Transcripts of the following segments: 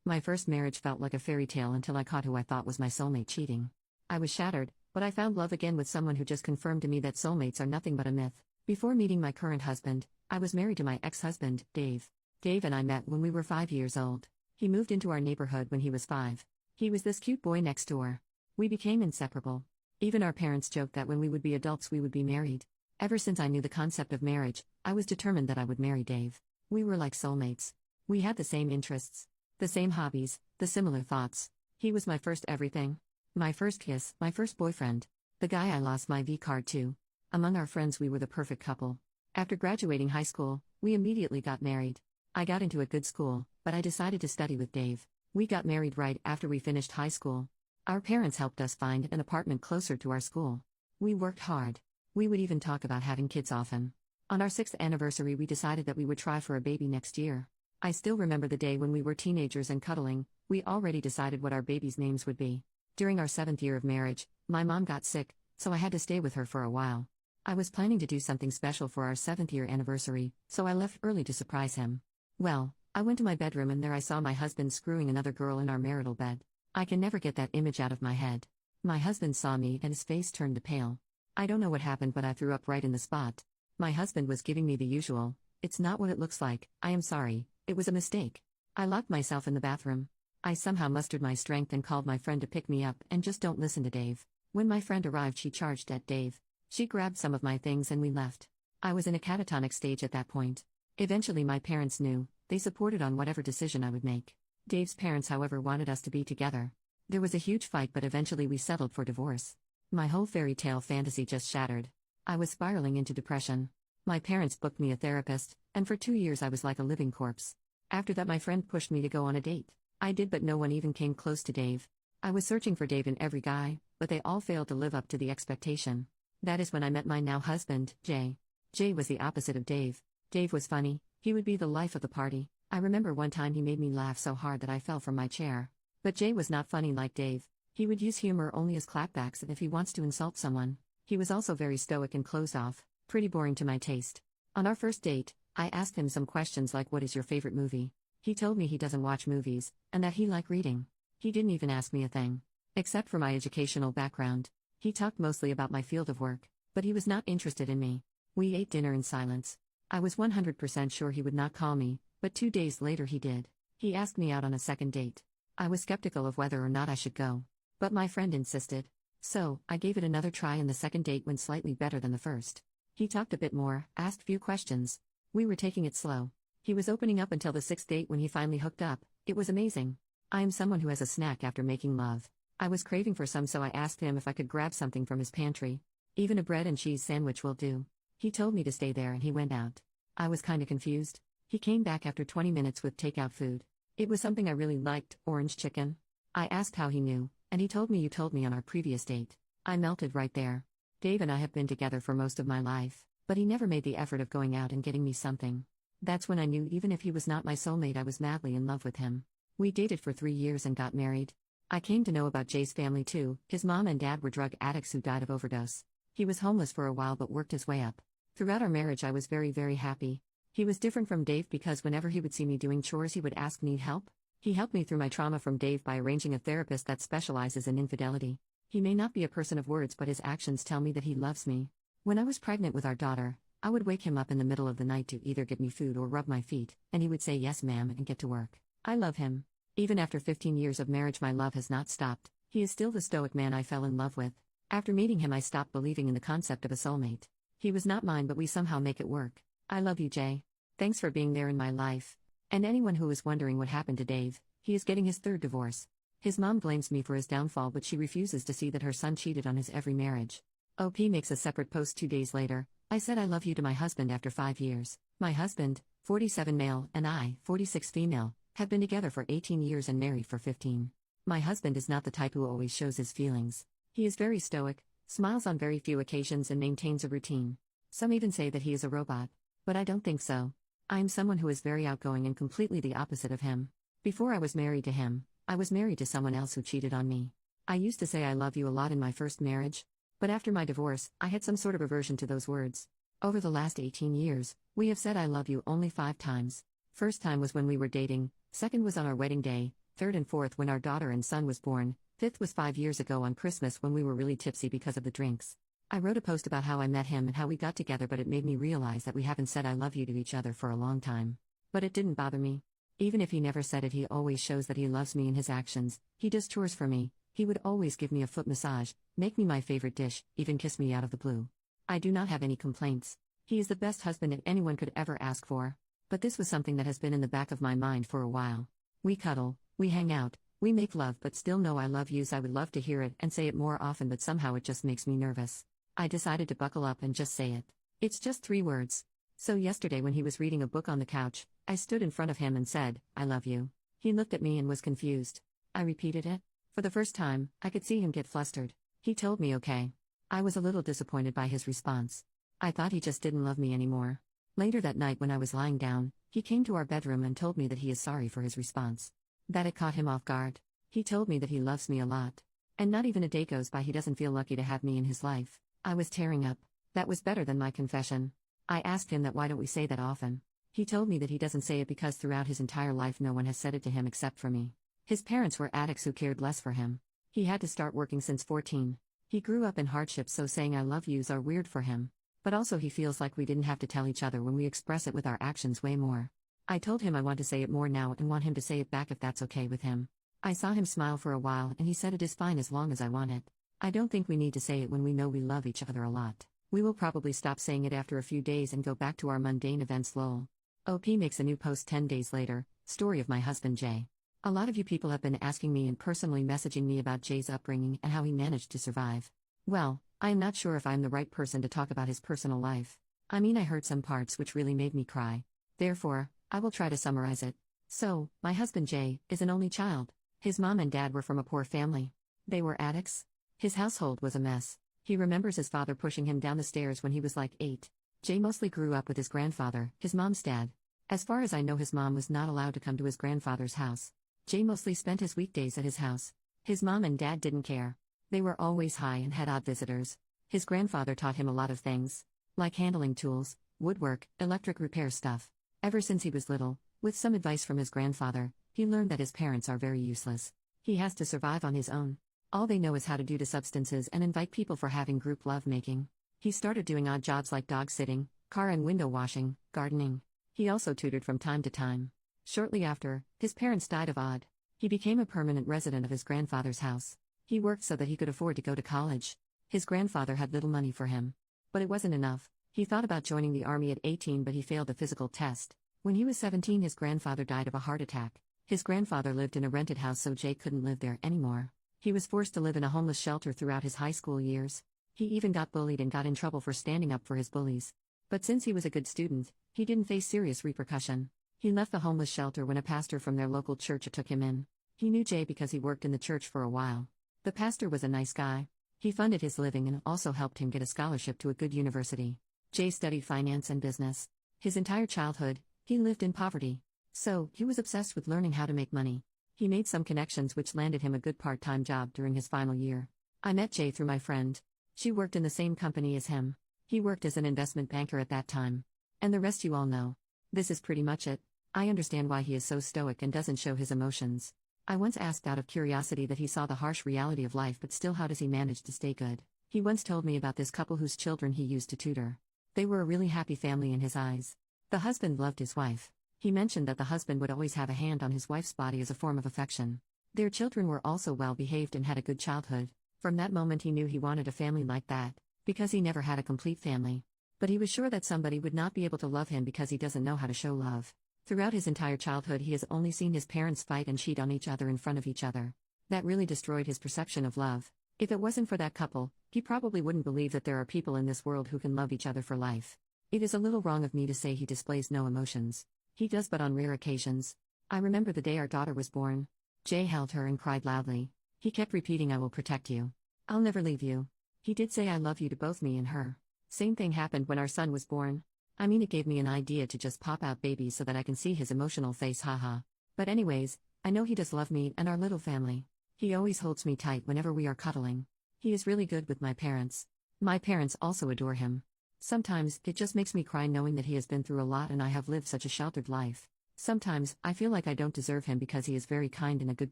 My first marriage felt like a fairy tale until I caught who I thought was my soulmate cheating. I was shattered, but I found love again with someone who just confirmed to me that soulmates are nothing but a myth. Before meeting my current husband, I was married to my ex-husband, Dave. Dave and I met when we were 5 years old. He moved into our neighborhood when he was 5. He was this cute boy next door. We became inseparable. Even our parents joked that when we would be adults we would be married. Ever since I knew the concept of marriage, I was determined that I would marry Dave. We were like soulmates. We had the same interests, the same hobbies, the similar thoughts. He was my first everything. My first kiss, my first boyfriend. The guy I lost my V card to. Among our friends we were the perfect couple. After graduating high school, we immediately got married. I got into a good school, but I decided to study with Dave. We got married right after we finished high school. Our parents helped us find an apartment closer to our school. We worked hard. We would even talk about having kids often. On our 6th anniversary we decided that we would try for a baby next year. I still remember the day when we were teenagers and cuddling. We already decided what our babies' names would be. During our 7th year of marriage, my mom got sick, so I had to stay with her for a while. I was planning to do something special for our 7th year anniversary, so I left early to surprise him. Well, I went to my bedroom and there I saw my husband screwing another girl in our marital bed. I can never get that image out of my head. My husband saw me and his face turned pale. I don't know what happened, but I threw up right in the spot. My husband was giving me the usual, "It's not what it looks like, I am sorry, it was a mistake." I locked myself in the bathroom. I somehow mustered my strength and called my friend to pick me up and just don't listen to Dave. When my friend arrived she charged at Dave. She grabbed some of my things and we left. I was in a catatonic stage at that point. Eventually my parents knew. They supported on whatever decision I would make. Dave's parents however wanted us to be together. There was a huge fight but eventually we settled for divorce. My whole fairy tale fantasy just shattered. I was spiraling into depression. My parents booked me a therapist, and for 2 years I was like a living corpse. After that my friend pushed me to go on a date. I did, but no one even came close to Dave. I was searching for Dave in every guy, but they all failed to live up to the expectation. That is when I met my now husband, Jay. Jay was the opposite of Dave. Dave was funny. He would be the life of the party. I remember one time he made me laugh so hard that I fell from my chair. But Jay was not funny like Dave. He would use humor only as clapbacks and if he wants to insult someone. He was also very stoic and closed off, pretty boring to my taste. On our first date, I asked him some questions like, "What is your favorite movie?" He told me he doesn't watch movies, and that he liked reading. He didn't even ask me a thing. Except for my educational background. He talked mostly about my field of work, but he was not interested in me. We ate dinner in silence. I was 100% sure he would not call me, but 2 days later he did. He asked me out on a second date. I was skeptical of whether or not I should go. But my friend insisted. So, I gave it another try and the second date went slightly better than the first. He talked a bit more, asked few questions. We were taking it slow. He was opening up until the 6th date when he finally hooked up. It was amazing. I am someone who has a snack after making love. I was craving for some, so I asked him if I could grab something from his pantry. Even a bread and cheese sandwich will do. He told me to stay there and he went out. I was kinda confused. He came back after 20 minutes with takeout food. It was something I really liked, orange chicken. I asked how he knew, and he told me, "You told me on our previous date." I melted right there. Dave and I have been together for most of my life, but he never made the effort of going out and getting me something. That's when I knew even if he was not my soulmate I was madly in love with him. We dated for 3 years and got married. I came to know about Jay's family too. His mom and dad were drug addicts who died of overdose. He was homeless for a while but worked his way up. Throughout our marriage I was very, very happy. He was different from Dave because whenever he would see me doing chores he would ask, "Need help?" He helped me through my trauma from Dave by arranging a therapist that specializes in infidelity. He may not be a person of words but his actions tell me that he loves me. When I was pregnant with our daughter, I would wake him up in the middle of the night to either get me food or rub my feet, and he would say yes ma'am and get to work. I love him. Even after 15 years of marriage my love has not stopped. He is still the stoic man I fell in love with. After meeting him I stopped believing in the concept of a soulmate. He was not mine but we somehow make it work. I love you, Jay. Thanks for being there in my life. And anyone who is wondering what happened to Dave, he is getting his 3rd divorce. His mom blames me for his downfall but she refuses to see that her son cheated on his every marriage. OP makes a separate post 2 days later. I said I love you to my husband after 5 years. My husband, 47 male, and I, 46 female, have been together for 18 years and married for 15. My husband is not the type who always shows his feelings. He is very stoic, smiles on very few occasions and maintains a routine. Some even say that he is a robot. But I don't think so. I am someone who is very outgoing and completely the opposite of him. Before I was married to him, I was married to someone else who cheated on me. I used to say I love you a lot in my first marriage. But after my divorce, I had some sort of aversion to those words. Over the last 18 years, we have said I love you only 5 times. First time was when we were dating, second was on our wedding day, third and fourth when our daughter and son was born, fifth was 5 years ago on Christmas when we were really tipsy because of the drinks. I wrote a post about how I met him and how we got together, but it made me realize that we haven't said I love you to each other for a long time. But it didn't bother me. Even if he never said it, he always shows that he loves me in his actions. He does chores for me, he would always give me a foot massage, make me my favorite dish, even kiss me out of the blue. I do not have any complaints. He is the best husband that anyone could ever ask for. But this was something that has been in the back of my mind for a while. We cuddle, we hang out, we make love, but still no I love yous. I would love to hear it and say it more often, but somehow it just makes me nervous. I decided to buckle up and just say it. It's just 3 words. So yesterday when he was reading a book on the couch, I stood in front of him and said, I love you. He looked at me and was confused. I repeated it. For the first time, I could see him get flustered. He told me okay. I was a little disappointed by his response. I thought he just didn't love me anymore. Later that night when I was lying down, he came to our bedroom and told me that he is sorry for his response. That it caught him off guard. He told me that he loves me a lot. And not even a day goes by he doesn't feel lucky to have me in his life. I was tearing up. That was better than my confession. I asked him that why don't we say that often. He told me that he doesn't say it because throughout his entire life no one has said it to him except for me. His parents were addicts who cared less for him. He had to start working since 14. He grew up in hardship, so saying I love yous are weird for him. But also he feels like we didn't have to tell each other when we express it with our actions way more. I told him I want to say it more now and want him to say it back if that's okay with him. I saw him smile for a while and he said it is fine as long as I want it. I don't think we need to say it when we know we love each other a lot. We will probably stop saying it after a few days and go back to our mundane events lol. OP makes a new post 10 days later, story of my husband Jay. A lot of you people have been asking me and personally messaging me about Jay's upbringing and how he managed to survive. Well, I am not sure if I am the right person to talk about his personal life. I mean, I heard some parts which really made me cry. Therefore, I will try to summarize it. So, my husband Jay is an only child. His mom and dad were from a poor family. They were addicts. His household was a mess. He remembers his father pushing him down the stairs when he was like 8. Jay mostly grew up with his grandfather, his mom's dad. As far as I know, his mom was not allowed to come to his grandfather's house. Jay mostly spent his weekdays at his house. His mom and dad didn't care. They were always high and had odd visitors. His grandfather taught him a lot of things, like handling tools, woodwork, electric repair stuff. Ever since he was little, with some advice from his grandfather, he learned that his parents are very useless. He has to survive on his own. All they know is how to do to substances and invite people for having group lovemaking. He started doing odd jobs like dog sitting, car and window washing, gardening. He also tutored from time to time. Shortly after, his parents died of odd. He became a permanent resident of his grandfather's house. He worked so that he could afford to go to college. His grandfather had little money for him. But it wasn't enough. He thought about joining the army at 18, but he failed the physical test. When he was 17, his grandfather died of a heart attack. His grandfather lived in a rented house, so Jay couldn't live there anymore. He was forced to live in a homeless shelter throughout his high school years. He even got bullied and got in trouble for standing up for his bullies. But since he was a good student, he didn't face serious repercussion. He left the homeless shelter when a pastor from their local church took him in. He knew Jay because he worked in the church for a while. The pastor was a nice guy. He funded his living and also helped him get a scholarship to a good university. Jay studied finance and business. His entire childhood, he lived in poverty. So, he was obsessed with learning how to make money. He made some connections which landed him a good part-time job during his final year. I met Jay through my friend. She worked in the same company as him. He worked as an investment banker at that time. And the rest you all know. This is pretty much it. I understand why he is so stoic and doesn't show his emotions. I once asked out of curiosity that he saw the harsh reality of life, but still how does he manage to stay good? He once told me about this couple whose children he used to tutor. They were a really happy family in his eyes. The husband loved his wife. He mentioned that the husband would always have a hand on his wife's body as a form of affection. Their children were also well behaved and had a good childhood. From that moment he knew he wanted a family like that, because he never had a complete family. But he was sure that somebody would not be able to love him because he doesn't know how to show love. Throughout his entire childhood he has only seen his parents fight and cheat on each other in front of each other. That really destroyed his perception of love. If it wasn't for that couple, he probably wouldn't believe that there are people in this world who can love each other for life. It is a little wrong of me to say he displays no emotions. He does, but on rare occasions. I remember the day our daughter was born. Jay held her and cried loudly. He kept repeating, "I will protect you. I'll never leave you." He did say "I love you" to both me and her. Same thing happened when our son was born. I mean, it gave me an idea to just pop out babies so that I can see his emotional face, haha. But anyways, I know he does love me and our little family. He always holds me tight whenever we are cuddling. He is really good with my parents. My parents also adore him. Sometimes, it just makes me cry knowing that he has been through a lot and I have lived such a sheltered life. Sometimes, I feel like I don't deserve him because he is very kind and a good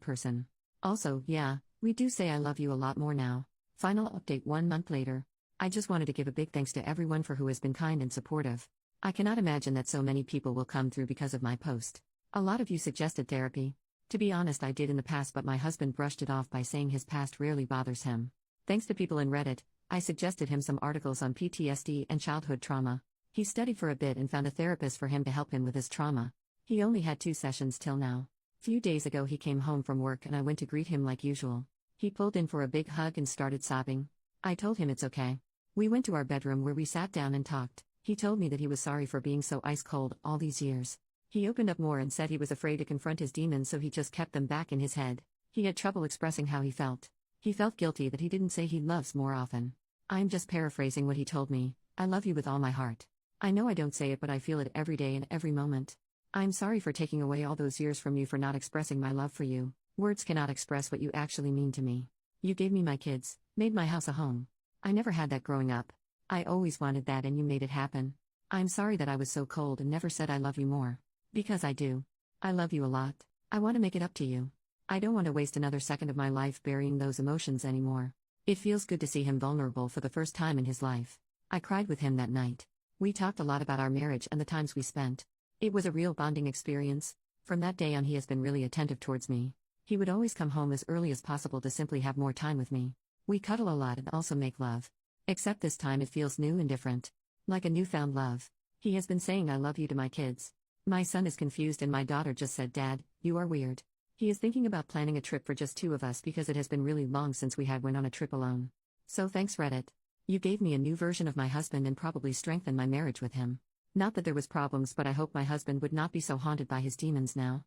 person. Also, yeah, we do say I love you a lot more now. Final update 1 month later. I just wanted to give a big thanks to everyone for who has been kind and supportive. I cannot imagine that so many people will come through because of my post. A lot of you suggested therapy. To be honest, I did in the past, but my husband brushed it off by saying his past rarely bothers him. Thanks to people in Reddit, I suggested him some articles on PTSD and childhood trauma. He studied for a bit and found a therapist for him to help him with his trauma. He only had 2 sessions till now. Few days ago he came home from work and I went to greet him like usual. He pulled in for a big hug and started sobbing. I told him it's okay. We went to our bedroom where we sat down and talked. He told me that he was sorry for being so ice cold all these years. He opened up more and said he was afraid to confront his demons, so he just kept them back in his head. He had trouble expressing how he felt. He felt guilty that he didn't say he loves more often. I'm just paraphrasing what he told me. I love you with all my heart. I know I don't say it, but I feel it every day and every moment. I'm sorry for taking away all those years from you, for not expressing my love for you. Words cannot express what you actually mean to me. You gave me my kids, made my house a home. I never had that growing up. I always wanted that and you made it happen. I'm sorry that I was so cold and never said I love you more. Because I do. I love you a lot. I want to make it up to you. I don't want to waste another second of my life burying those emotions anymore. It feels good to see him vulnerable for the first time in his life. I cried with him that night. We talked a lot about our marriage and the times we spent. It was a real bonding experience. From that day on, he has been really attentive towards me. He would always come home as early as possible to simply have more time with me. We cuddle a lot and also make love. Except this time it feels new and different. Like a newfound love. He has been saying I love you to my kids. My son is confused and my daughter just said, "Dad, you are weird." He is thinking about planning a trip for just 2 of us because it has been really long since we had went on a trip alone. So thanks, Reddit. You gave me a new version of my husband and probably strengthened my marriage with him. Not that there was problems, but I hope my husband would not be so haunted by his demons now.